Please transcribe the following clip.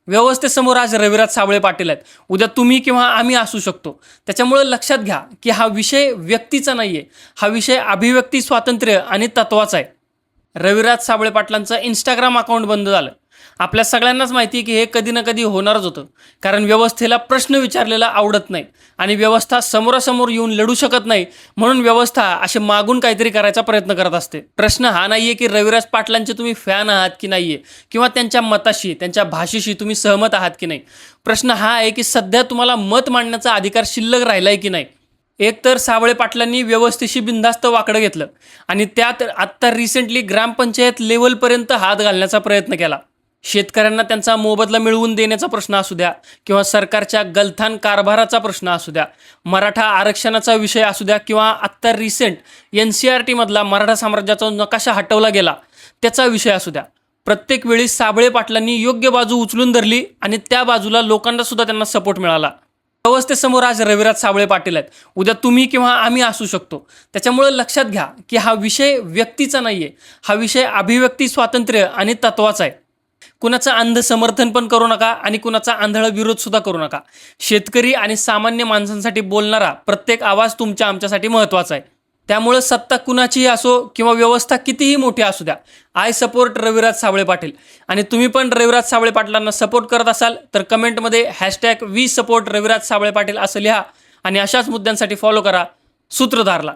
व्यवस्थेसमोर आज रविराज साबळे पाटील आहेत. उद्या तुम्ही किंवा आम्ही असू शकतो. त्याच्यामुळे लक्षात घ्या की हा विषय व्यक्तीचा नाहीये, हा विषय अभिव्यक्ती स्वातंत्र्य आणि तत्वाचा आहे. रविराज साबळे पाटलांचं इंस्टाग्राम अकाउंट बंद झालं. आपल्या सगळ्यांनाच माहिती आहे की हे कधी ना कधी होणारच होतं, कारण व्यवस्थेला प्रश्न विचारलेला आवडत नाही आणि व्यवस्था समोरासमोर येऊन लढू शकत नाही. म्हणून व्यवस्था असे मागून काहीतरी करायचा प्रयत्न करत असते. प्रश्न हा नाहीये की रविराज पाटलांचे तुम्ही फॅन आहात की नाहीये, किंवा त्यांच्या मताशी त्यांच्या भाषेशी तुम्ही सहमत आहात की नाही. प्रश्न हा आहे की सध्या तुम्हाला मत मांडण्याचा अधिकार शिल्लक राहिलाय की नाही. एक तर साबळे पाटलांनी व्यवस्थेशी बिनधास्त वाकडं घेतलं आणि त्यात आत्ता रिसेंटली ग्रामपंचायत लेवलपर्यंत हात घालण्याचा प्रयत्न केला. शेतकऱ्यांना त्यांचा मोबदला मिळवून देण्याचा प्रश्न असू द्या, किंवा सरकारच्या गलथान कारभाराचा प्रश्न असू द्या, मराठा आरक्षणाचा विषय असू द्या, किंवा आत्ता रिसेंट NCERT मधला मराठा साम्राज्याचा नकाशा हटवला गेला त्याचा विषय असू द्या. प्रत्येक वेळी साबळे पाटलांनी योग्य बाजू उचलून धरली आणि त्या बाजूला लोकांना सुद्धा त्यांना सपोर्ट मिळाला. व्यवस्थेसमोर आज रविराज साबळे पाटील आहेत. उद्या तुम्ही किंवा आम्ही असू शकतो. त्याच्यामुळे लक्षात घ्या की हा विषय व्यक्तीचा नाहीये, हा विषय अभिव्यक्ती स्वातंत्र्य आणि तत्वाचा आहे. कुणाचं अंध समर्थन पण करू नका आणि कुणाचा आंधळा विरोध सुद्धा करू नका. शेतकरी आणि सामान्य माणसांसाठी बोलणारा प्रत्येक आवाज तुमच्या आमच्यासाठी महत्त्वाचा आहे. त्यामुळे सत्ता कुणाचीही असो किंवा व्यवस्था कितीही मोठी असू द्या, आय सपोर्ट रविराज साबळे पाटील. आणि तुम्ही पण रविराज साबळे पाटलांना सपोर्ट करत असाल तर कमेंटमध्ये #वी सपोर्ट रविराज साबळे पाटील असं लिहा आणि अशाच मुद्द्यांसाठी फॉलो करा सूत्रधारला.